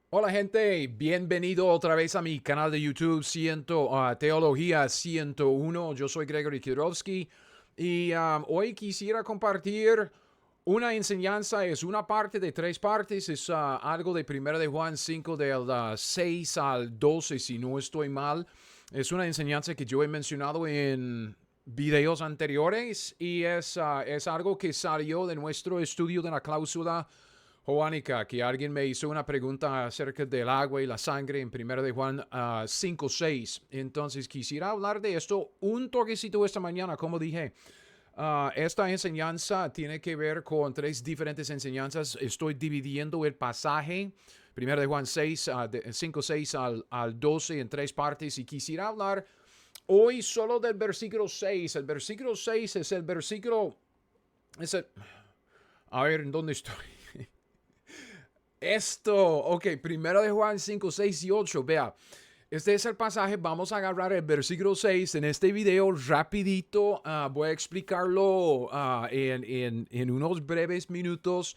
Hola gente, bienvenido otra vez a mi canal de YouTube Teología 101. Yo soy Gregory Kidrowski y hoy quisiera compartir una enseñanza. Es una parte de tres partes. Es algo de 1 de Juan 5 del 6 al 12 si no estoy mal. Es una enseñanza que yo he mencionado en videos anteriores y es algo que salió de nuestro estudio de la cláusula Juanica, que alguien me hizo una pregunta acerca del agua y la sangre en 1 de Juan 5:6. Entonces quisiera hablar de esto un toquecito esta mañana, como dije. Esta enseñanza tiene que ver con tres diferentes enseñanzas. Estoy dividiendo el pasaje, 1 de Juan 6, 5, 6 al 12 en tres partes y quisiera hablar hoy solo del versículo 6. El versículo 6 es el versículo... Es el, a ver, ¿en dónde estoy? Ok, 1 de Juan 5 6 y 8. Vea, este es el pasaje. Vamos a agarrar el versículo 6 en este video rapidito. Voy a explicarlo en unos breves minutos.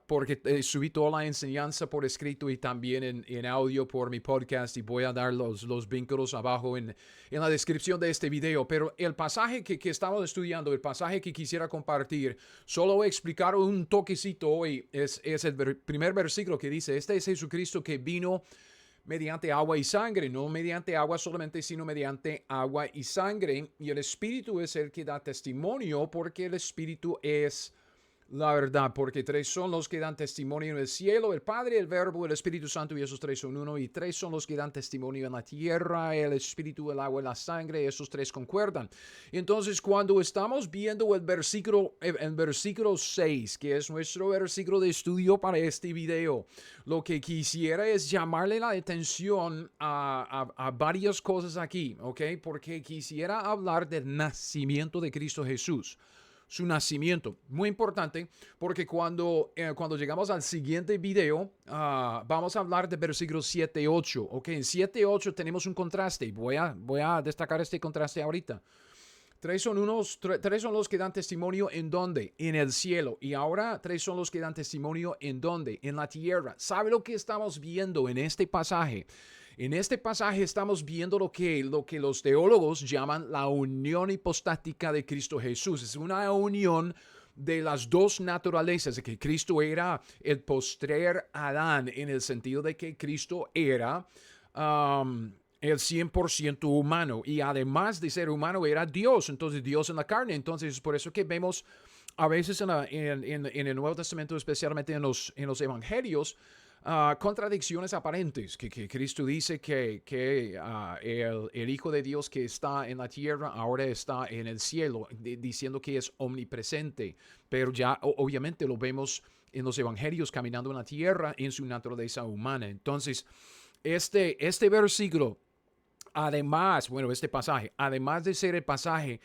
Porque subí toda la enseñanza por escrito y también en audio por mi podcast y voy a dar los vínculos abajo en la descripción de este video. Pero el pasaje que estamos estudiando, el pasaje que quisiera compartir, solo voy a explicar un toquecito hoy. Es el primer versículo que dice, este es Jesucristo que vino mediante agua y sangre, no mediante agua solamente, sino mediante agua y sangre. Y el Espíritu es el que da testimonio porque el Espíritu es la verdad, porque tres son los que dan testimonio en el cielo, el Padre, el Verbo, el Espíritu Santo, y esos tres son uno, y tres son los que dan testimonio en la tierra, el Espíritu, el agua y la sangre, esos tres concuerdan. Entonces, cuando estamos viendo el versículo 6, que es nuestro versículo de estudio para este video, lo que quisiera es llamarle la atención a varias cosas aquí, ¿ok? Porque quisiera hablar del nacimiento de Cristo Jesús, su nacimiento. Muy importante porque cuando llegamos al siguiente video, vamos a hablar de versículos 7 y 8. Ok, en 7 y 8 tenemos un contraste. Voy a destacar este contraste ahorita. Tres son los que dan testimonio en dónde, en el cielo. Y ahora tres son los que dan testimonio en dónde, en la tierra. ¿Sabe lo que estamos viendo en este pasaje? En este pasaje estamos viendo lo que los teólogos llaman la unión hipostática de Cristo Jesús. Es una unión de las dos naturalezas, de que Cristo era el postrer Adán, en el sentido de que Cristo era el 100% humano, y además de ser humano era Dios, entonces Dios en la carne. Entonces es por eso que vemos a veces en el Nuevo Testamento, especialmente en los evangelios, contradicciones aparentes, que Cristo dice que el Hijo de Dios que está en la tierra ahora está en el cielo, diciendo que es omnipresente, pero ya obviamente lo vemos en los evangelios caminando en la tierra en su naturaleza humana. Entonces, este versículo, además, bueno, este pasaje, además de ser el pasaje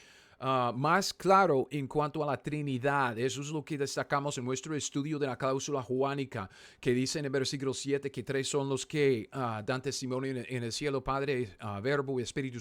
más claro en cuanto a la Trinidad, eso es lo que destacamos en nuestro estudio de la cláusula juánica, que dice en el versículo 7 que tres son los que dan testimonio en el cielo, Padre, Verbo y Espíritu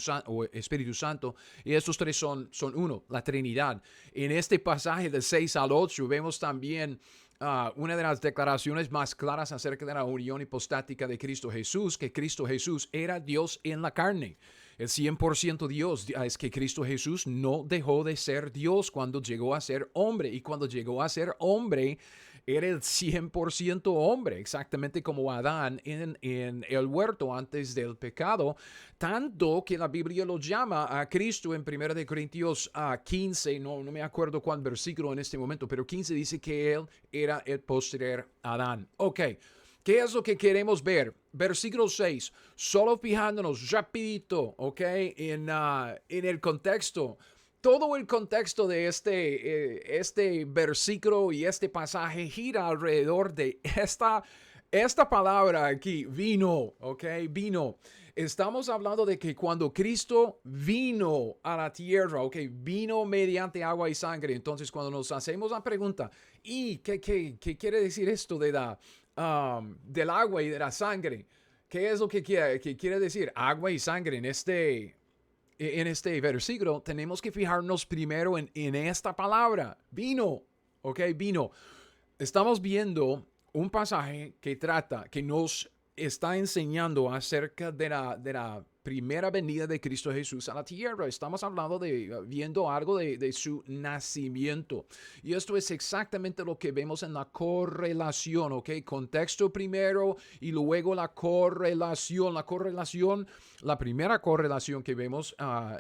Santo, y estos tres son uno, la Trinidad. En este pasaje del 6 al 8 vemos también una de las declaraciones más claras acerca de la unión hipostática de Cristo Jesús, que Cristo Jesús era Dios en la carne, el 100% Dios. Es que Cristo Jesús no dejó de ser Dios cuando llegó a ser hombre, y cuando llegó a ser hombre era el 100% hombre, exactamente como Adán en el huerto antes del pecado, tanto que la Biblia lo llama a Cristo en 1 Corintios 15, no me acuerdo cuál versículo en este momento, pero 15 dice que él era el postrer Adán. Ok, ¿qué es lo que queremos ver? Versículo 6, solo fijándonos rapidito, ok, en el contexto. Todo el contexto de este versículo y este pasaje gira alrededor de esta palabra aquí, vino, ok, vino. Estamos hablando de que cuando Cristo vino a la tierra, ok, vino mediante agua y sangre. Entonces, cuando nos hacemos la pregunta, ¿y qué quiere decir esto del agua y de la sangre? ¿Qué es lo que quiere decir agua y sangre en este versículo? Tenemos que fijarnos primero en esta palabra, vino, ¿ok? Vino. Estamos viendo un pasaje que trata, que nos está enseñando acerca de la primera venida de Cristo Jesús a la tierra. Estamos hablando viendo algo de su nacimiento. Y esto es exactamente lo que vemos en la correlación, ¿ok? Contexto primero y luego la correlación. La primera correlación que vemos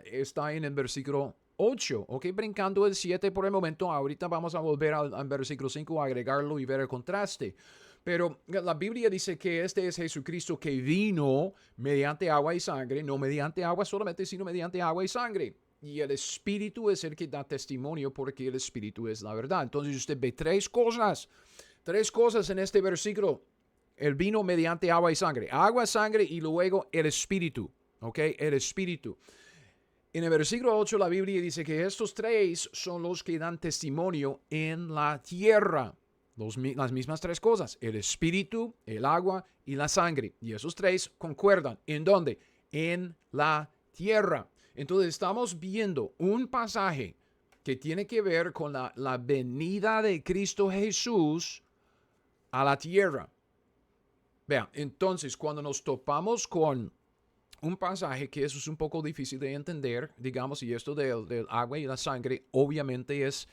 está en el versículo 8, ok, brincando el 7 por el momento. Ahorita vamos a volver al versículo 5, a agregarlo y ver el contraste. Pero la Biblia dice que este es Jesucristo que vino mediante agua y sangre, no mediante agua solamente, sino mediante agua y sangre. Y el Espíritu es el que da testimonio, porque el Espíritu es la verdad. Entonces usted ve tres cosas en este versículo. Él vino mediante agua y sangre y luego el Espíritu, ok, el Espíritu. En el versículo 8 la Biblia dice que estos tres son los que dan testimonio en la tierra. Las mismas tres cosas, el espíritu, el agua y la sangre. Y esos tres concuerdan. ¿En dónde? En la tierra. Entonces estamos viendo un pasaje que tiene que ver con la venida de Cristo Jesús a la tierra. Vean, entonces cuando nos topamos con un pasaje que eso es un poco difícil de entender, digamos, y esto del agua y la sangre obviamente es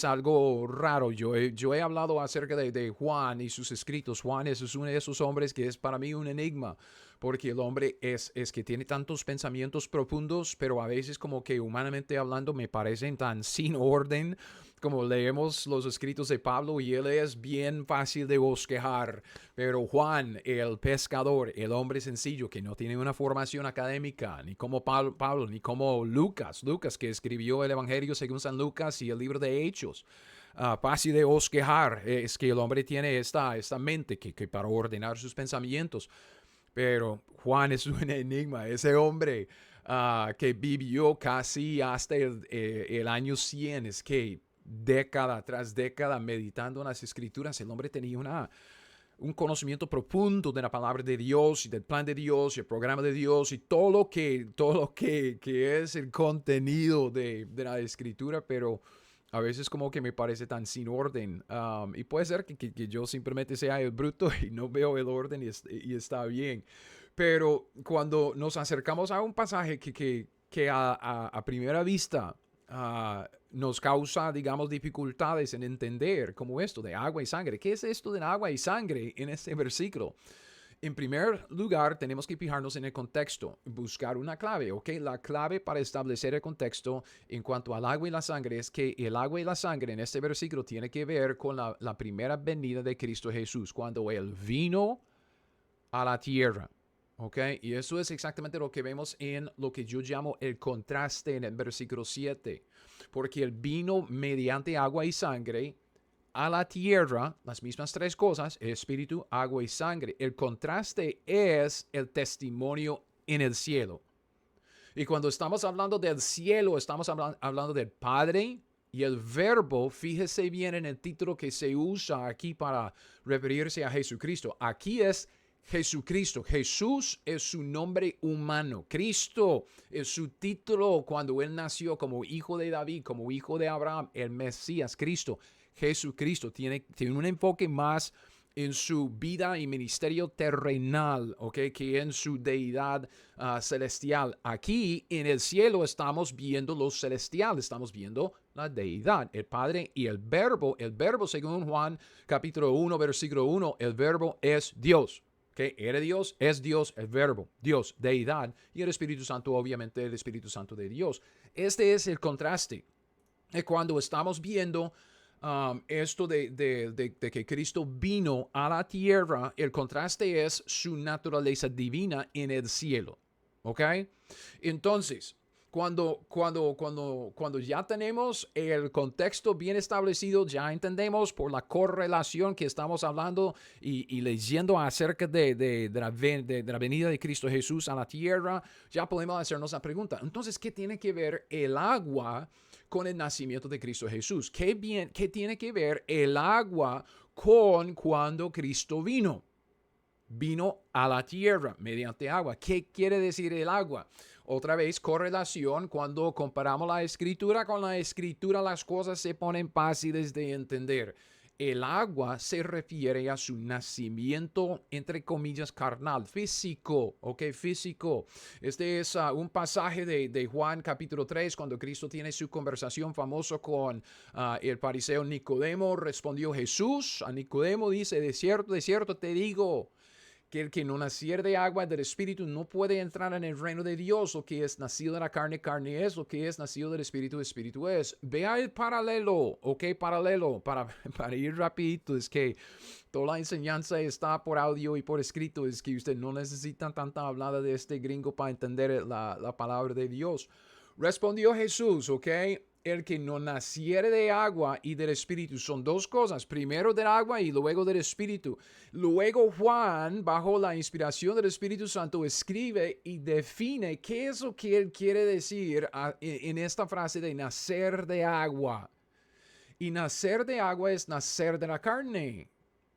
algo raro. Yo he hablado acerca de Juan y sus escritos. Juan es uno de esos hombres que es para mí un enigma, porque el hombre es que tiene tantos pensamientos profundos, pero a veces como que humanamente hablando me parecen tan sin orden, como leemos los escritos de Pablo, y él es bien fácil de bosquejar. Pero Juan, el pescador, el hombre sencillo que no tiene una formación académica, ni como Pablo, ni como Lucas, que escribió el Evangelio según San Lucas y el libro de Hechos. Fácil de bosquejar, es que el hombre tiene esta mente que para ordenar sus pensamientos. Pero Juan es un enigma, ese hombre que vivió casi hasta el año 100, es que década tras década meditando en las escrituras, el hombre tenía un conocimiento profundo de la palabra de Dios y del plan de Dios y el programa de Dios y todo lo que es el contenido de la escritura, pero a veces como que me parece tan sin orden. Y puede ser que yo simplemente sea el bruto y no veo el orden y está bien. Pero cuando nos acercamos a un pasaje que a primera vista nos causa, digamos, dificultades en entender, como esto de agua y sangre. ¿Qué es esto de agua y sangre en este versículo? En primer lugar, tenemos que fijarnos en el contexto, buscar una clave, ¿ok? La clave para establecer el contexto en cuanto al agua y la sangre es que el agua y la sangre en este versículo tiene que ver con la primera venida de Cristo Jesús, cuando Él vino a la tierra. ¿Ok? Y eso es exactamente lo que vemos en lo que yo llamo el contraste en el versículo 7. Porque Él vino mediante agua y sangre a la tierra, las mismas tres cosas, espíritu, agua y sangre. El contraste es el testimonio en el cielo. Y cuando estamos hablando del cielo, estamos hablando del Padre y el Verbo. Fíjese bien en el título que se usa aquí para referirse a Jesucristo. Aquí es Jesucristo. Jesús es su nombre humano. Cristo es su título cuando Él nació como hijo de David, como hijo de Abraham, el Mesías, Cristo. Jesucristo tiene un enfoque más en su vida y ministerio terrenal, ¿ok? Que en su deidad celestial. Aquí en el cielo estamos viendo lo celestial, estamos viendo la deidad, el Padre y el Verbo. El Verbo, según Juan capítulo 1, versículo 1, el Verbo es Dios. Okay. Era Dios, es Dios, el Verbo, Dios, deidad, y el Espíritu Santo, obviamente, el Espíritu Santo de Dios. Este es el contraste. Cuando estamos viendo esto de que Cristo vino a la tierra, el contraste es su naturaleza divina en el cielo. ¿Ok? Entonces, cuando ya tenemos el contexto bien establecido, ya entendemos por la correlación que estamos hablando y leyendo acerca de la venida de Cristo Jesús a la tierra, ya podemos hacernos la pregunta. Entonces, ¿qué tiene que ver el agua con el nacimiento de Cristo Jesús? ¿Qué tiene que ver el agua con cuando Cristo vino? Vino a la tierra mediante agua. ¿Qué quiere decir el agua? Otra vez, correlación. Cuando comparamos la escritura con la escritura, las cosas se ponen fáciles de entender. el agua se refiere a su nacimiento, entre comillas, carnal, físico, ¿ok? Físico. Este es un pasaje de Juan capítulo 3, cuando Cristo tiene su conversación famoso con el fariseo Nicodemo. Respondió Jesús a Nicodemo, dice, de cierto te digo, que el que no naciere de agua del Espíritu no puede entrar en el reino de Dios. Lo que es nacido de la carne, carne es. Lo que es nacido del Espíritu, Espíritu es. Vea el paralelo, ¿ok? Paralelo, para ir rapidito, es que toda la enseñanza está por audio y por escrito. Es que usted no necesita tanta hablada de este gringo para entender la palabra de Dios. Respondió Jesús, ¿ok? El que no naciere de agua y del Espíritu son dos cosas. Primero del agua y luego del Espíritu. Luego Juan, bajo la inspiración del Espíritu Santo, escribe y define qué es lo que él quiere decir en esta frase de nacer de agua. Y nacer de agua es nacer de la carne.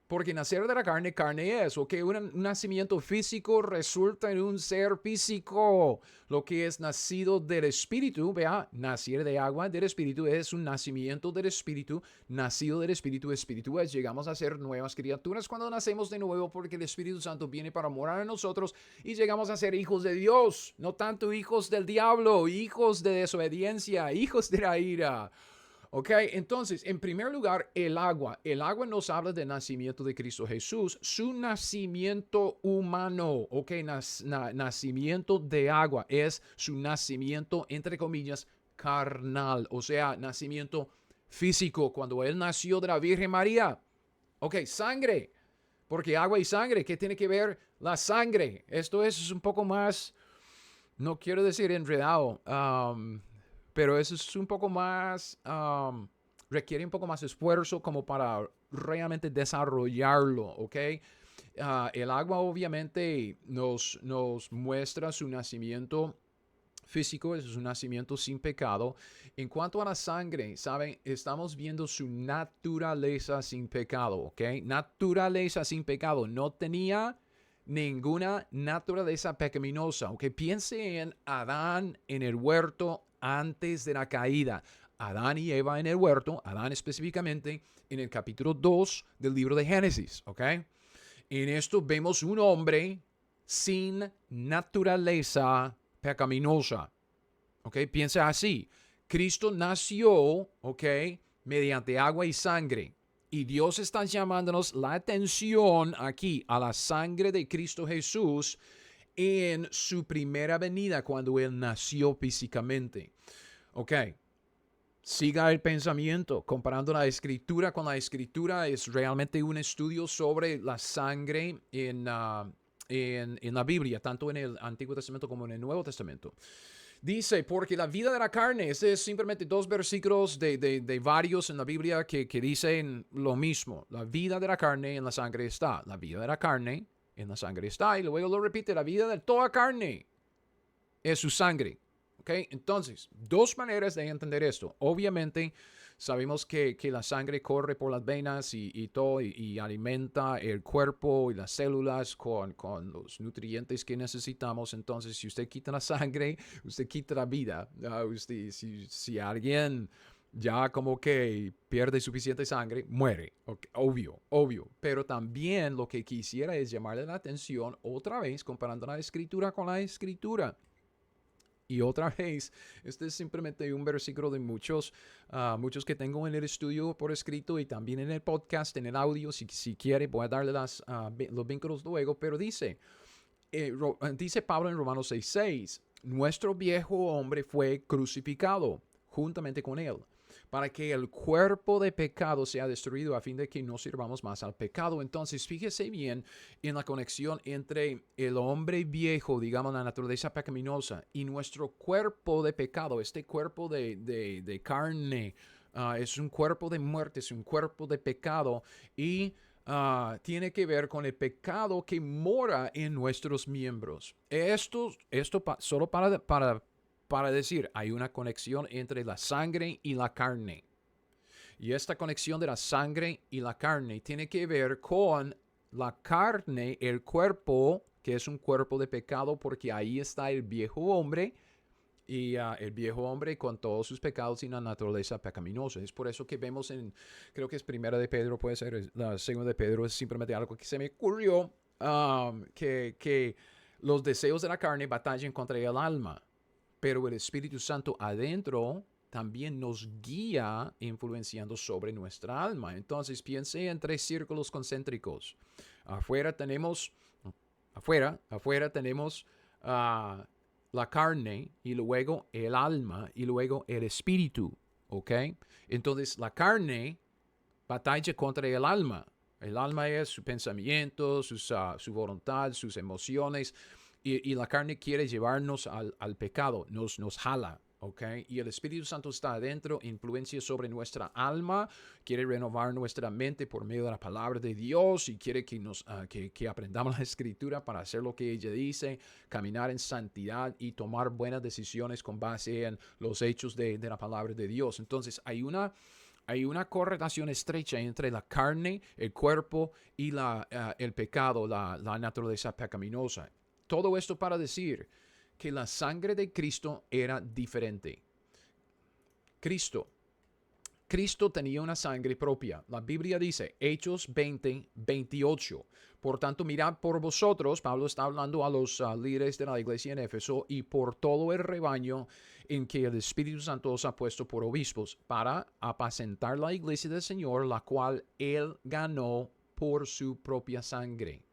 Porque nacer de la carne, carne es. Ok, un nacimiento físico resulta en un ser físico. Lo que es nacido del Espíritu, vea, nacer de agua del Espíritu es un nacimiento del Espíritu. Nacido del Espíritu, Espíritu es. Llegamos a ser nuevas criaturas cuando nacemos de nuevo porque el Espíritu Santo viene para morar en nosotros y llegamos a ser hijos de Dios. No tanto hijos del diablo, hijos de desobediencia, hijos de la ira. Ok, entonces, en primer lugar, el agua. El agua nos habla del nacimiento de Cristo Jesús, su nacimiento humano, ok, nacimiento de agua, es su nacimiento, entre comillas, carnal, o sea, nacimiento físico, cuando Él nació de la Virgen María. Ok, sangre, porque agua y sangre, ¿qué tiene que ver la sangre? Esto es un poco más, no quiero decir enredado, pero eso es un poco más, requiere un poco más esfuerzo como para realmente desarrollarlo, ¿ok? El agua obviamente nos muestra su nacimiento físico, es un nacimiento sin pecado. En cuanto a la sangre, ¿saben? Estamos viendo su naturaleza sin pecado, ¿ok? Naturaleza sin pecado. No tenía ninguna naturaleza pecaminosa, ¿ok? Piense en Adán en el huerto antes de la caída. Adán y Eva en el huerto, Adán específicamente, en el capítulo 2 del libro de Génesis, ¿ok? En esto vemos un hombre sin naturaleza pecaminosa, ¿ok? Piensa así, Cristo nació, ¿ok? Mediante agua y sangre. Y Dios está llamándonos la atención aquí a la sangre de Cristo Jesús en su primera venida cuando Él nació físicamente. Ok, siga el pensamiento. Comparando la escritura con la escritura es realmente un estudio sobre la sangre en la Biblia, tanto en el Antiguo Testamento como en el Nuevo Testamento. Dice, porque la vida de la carne, este es simplemente dos versículos de varios en la Biblia que dicen lo mismo. La vida de la carne en la sangre está. La vida de la carne en la sangre está. Y luego lo repite, la vida de toda carne es su sangre. ¿Ok? Entonces, dos maneras de entender esto. Obviamente, sabemos que la sangre corre por las venas y todo y alimenta el cuerpo y las células con los nutrientes que necesitamos. Entonces, si usted quita la sangre, usted quita la vida. Si alguien ya como que pierde suficiente sangre, muere. Okay, obvio. Pero también lo que quisiera es llamarle la atención otra vez comparando la escritura con la escritura. Y otra vez, este es simplemente un versículo de muchos que tengo en el estudio por escrito y también en el podcast, en el audio. Si quiere, voy a darle los vínculos luego. Pero dice Pablo en Romanos 6:6, nuestro viejo hombre fue crucificado juntamente con él, para que el cuerpo de pecado sea destruido a fin de que no sirvamos más al pecado. Entonces, fíjese bien en la conexión entre el hombre viejo, digamos la naturaleza pecaminosa, y nuestro cuerpo de pecado, este cuerpo de carne. Es un cuerpo de muerte, es un cuerpo de pecado y tiene que ver con el pecado que mora en nuestros miembros. Esto solo para decir, hay una conexión entre la sangre y la carne. Y esta conexión de la sangre y la carne tiene que ver con la carne, el cuerpo, que es un cuerpo de pecado, porque ahí está el viejo hombre, y el viejo hombre con todos sus pecados y la naturaleza pecaminosa. Es por eso que vemos creo que es primera de Pedro, puede ser, la segunda de Pedro, es simplemente algo que se me ocurrió, que los deseos de la carne batallan contra el alma, pero el Espíritu Santo adentro también nos guía influenciando sobre nuestra alma. Entonces piense en tres círculos concéntricos. Afuera tenemos, afuera tenemos uh, la carne y luego el alma y luego el espíritu, ¿ok? Entonces la carne batalla contra el alma. El alma es su pensamiento, su voluntad, sus emociones. Y la carne quiere llevarnos al pecado, nos jala, ¿ok? Y el Espíritu Santo está adentro, influencia sobre nuestra alma, quiere renovar nuestra mente por medio de la palabra de Dios y quiere que aprendamos la Escritura para hacer lo que ella dice, caminar en santidad y tomar buenas decisiones con base en los hechos de la palabra de Dios. Entonces hay una correlación estrecha entre la carne, el cuerpo y el pecado, la naturaleza pecaminosa. Todo esto para decir que la sangre de Cristo era diferente. Cristo tenía una sangre propia. La Biblia dice, Hechos 20:28. Por tanto, mirad por vosotros, Pablo está hablando a los líderes de la iglesia en Éfeso, y por todo el rebaño en que el Espíritu Santo os ha puesto por obispos, para apacentar la iglesia del Señor, la cual él ganó por su propia sangre.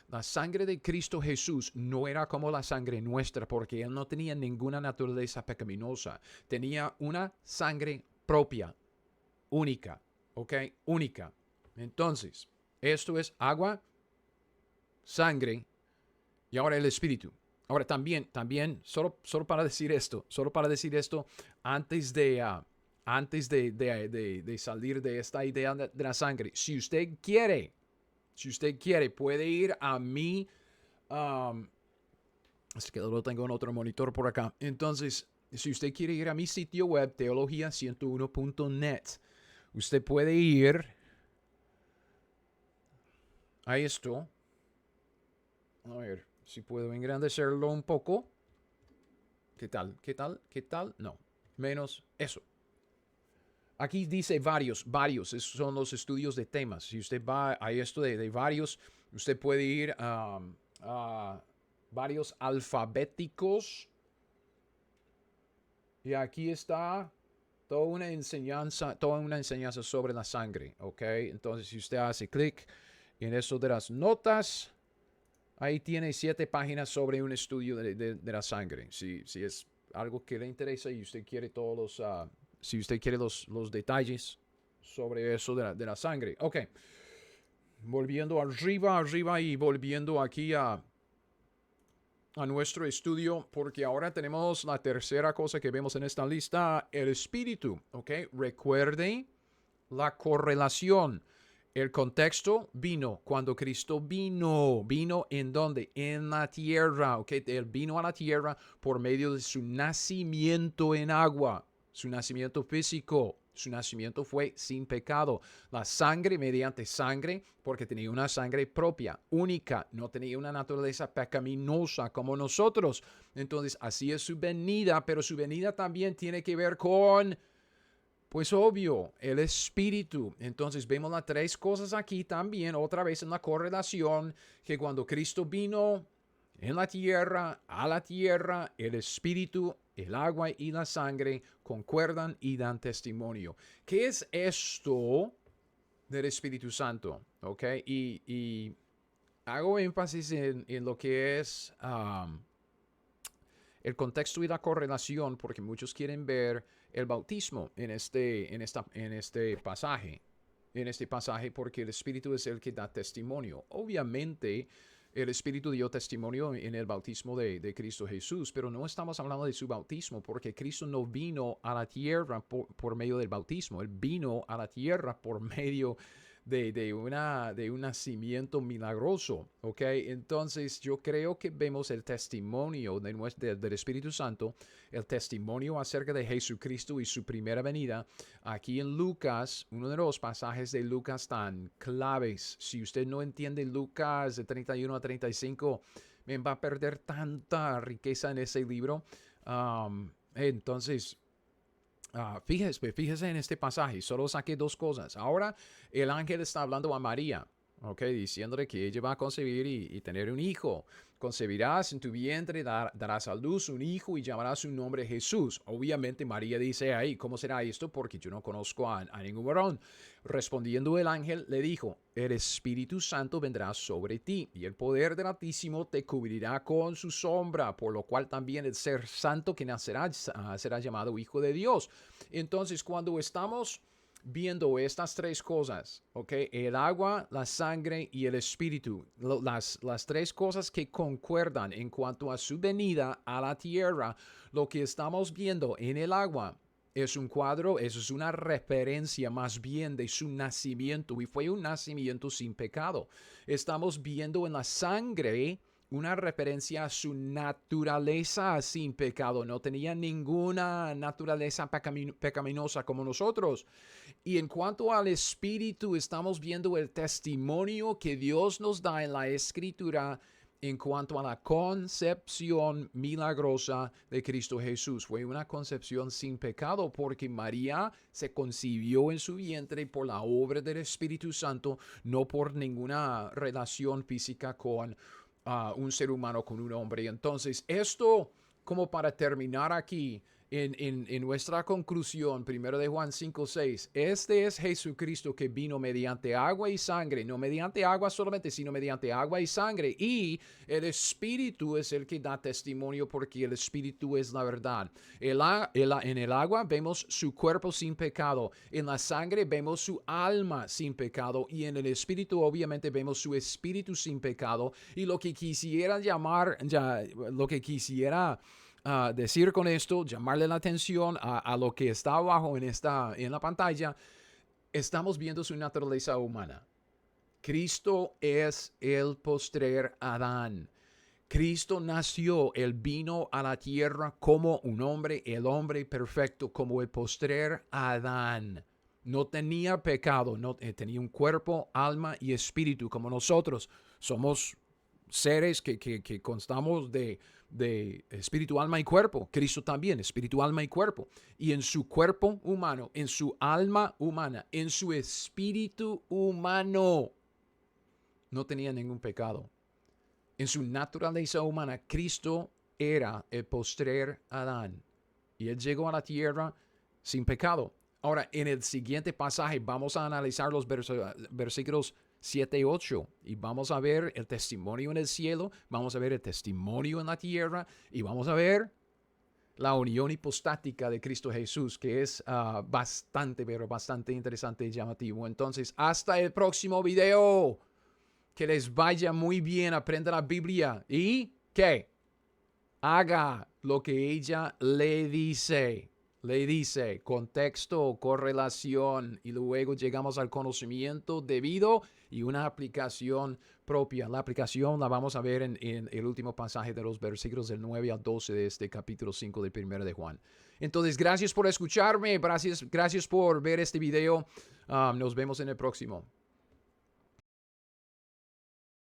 La sangre de Cristo Jesús no era como la sangre nuestra, porque él no tenía ninguna naturaleza pecaminosa. Tenía una sangre propia, única, ¿ok? Única. Entonces, esto es agua, sangre y ahora el espíritu. Ahora también, solo para decir esto, antes de salir de esta idea de la sangre, si usted quiere, puede ir a mi, es que lo tengo en otro monitor por acá. Entonces, si usted quiere ir a mi sitio web, teología101.net, usted puede ir a esto. A ver si puedo engrandecerlo un poco. ¿Qué tal? No, menos eso. Aquí dice varios, esos son los estudios de temas. Si usted va a esto de varios, usted puede ir a varios alfabéticos. Y aquí está toda una enseñanza sobre la sangre, ¿ok? Entonces, si usted hace clic en eso de las notas, ahí tiene 7 páginas sobre un estudio de la sangre. Si es algo que le interesa y usted quiere si usted quiere los detalles sobre eso de la sangre. Ok. Volviendo arriba y volviendo aquí a nuestro estudio, porque ahora tenemos la tercera cosa que vemos en esta lista, el espíritu. Ok. Recuerde la correlación. El contexto vino cuando Cristo vino. ¿Vino en dónde? En la tierra. ¿Ok? Él vino a la tierra por medio de su nacimiento en agua. Su nacimiento físico. Su nacimiento fue sin pecado. La sangre, mediante sangre, porque tenía una sangre propia, única. No tenía una naturaleza pecaminosa como nosotros. Entonces, así es su venida. Pero su venida también tiene que ver con... Pues obvio, el espíritu. Entonces vemos las 3 cosas aquí también, otra vez en la correlación, que cuando Cristo vino en la tierra, a la tierra, el espíritu, el agua y la sangre concuerdan y dan testimonio. ¿Qué es esto del Espíritu Santo? ¿Ok? Y hago énfasis en lo que es el contexto y la correlación, porque muchos quieren ver el bautismo en este pasaje. En este pasaje, porque el Espíritu es el que da testimonio. Obviamente, el Espíritu dio testimonio en el bautismo de Cristo Jesús, pero no estamos hablando de su bautismo, porque Cristo no vino a la tierra por medio del bautismo. Él vino a la tierra por medio de un nacimiento milagroso, ¿ok? Entonces yo creo que vemos el testimonio del Espíritu Santo, el testimonio acerca de Jesucristo y su primera venida, aquí en Lucas, uno de los pasajes de Lucas tan claves. Si usted no entiende Lucas de 31 a 35, va a perder tanta riqueza en ese libro. Entonces, fíjese en este pasaje, solo saqué dos cosas. Ahora el ángel está hablando a María, ¿ok? Diciéndole que ella va a concebir y tener un hijo. Concebirás en tu vientre, darás a luz un hijo y llamarás su nombre Jesús. Obviamente María dice ahí, ¿cómo será esto? Porque yo no conozco a ningún varón. Respondiendo el ángel le dijo, el Espíritu Santo vendrá sobre ti y el poder del Altísimo te cubrirá con su sombra, por lo cual también el ser santo que nacerá será llamado Hijo de Dios. Entonces, cuando estamos viendo estas tres cosas, ¿ok? El agua, la sangre y el espíritu, las tres cosas que concuerdan en cuanto a su venida a la tierra, lo que estamos viendo en el agua es un cuadro, eso es una referencia más bien de su nacimiento, y fue un nacimiento sin pecado. Estamos viendo en la sangre una referencia a su naturaleza sin pecado. No tenía ninguna naturaleza pecaminosa como nosotros. Y en cuanto al Espíritu, estamos viendo el testimonio que Dios nos da en la Escritura en cuanto a la concepción milagrosa de Cristo Jesús. Fue una concepción sin pecado porque María se concibió en su vientre por la obra del Espíritu Santo, no por ninguna relación física con un ser humano, con un hombre. Entonces, esto, como para terminar aquí, en nuestra conclusión, 1 de Juan 5:6, este es Jesucristo que vino mediante agua y sangre, no mediante agua solamente, sino mediante agua y sangre. Y el Espíritu es el que da testimonio porque el Espíritu es la verdad. En el agua vemos su cuerpo sin pecado, en la sangre vemos su alma sin pecado y en el Espíritu obviamente vemos su espíritu sin pecado. Y lo que quisiera decir con esto, llamarle la atención a lo que está abajo en la pantalla, estamos viendo su naturaleza humana. Cristo es el postrer Adán. Cristo nació, Él vino a la tierra como un hombre, el hombre perfecto, como el postrer Adán. No tenía pecado, tenía un cuerpo, alma y espíritu como nosotros. Somos seres que constamos de espíritu, alma y cuerpo. Cristo también, espíritu, alma y cuerpo. Y en su cuerpo humano, en su alma humana, en su espíritu humano, no tenía ningún pecado. En su naturaleza humana, Cristo era el postrer Adán. Y Él llegó a la tierra sin pecado. Ahora, en el siguiente pasaje vamos a analizar los versículos 7 y 8 y vamos a ver el testimonio en el cielo, vamos a ver el testimonio en la tierra y vamos a ver la unión hipostática de Cristo Jesús, que es pero bastante interesante y llamativo. Entonces, hasta el próximo video. Que les vaya muy bien, aprenda la Biblia y que haga lo que ella le dice. Le dice contexto, correlación y luego llegamos al conocimiento debido y una aplicación propia. La aplicación la vamos a ver en el último pasaje de los versículos del 9 al 12 de este capítulo 5 del 1 de Juan. Entonces, gracias por escucharme, gracias por ver este video. Nos vemos en el próximo.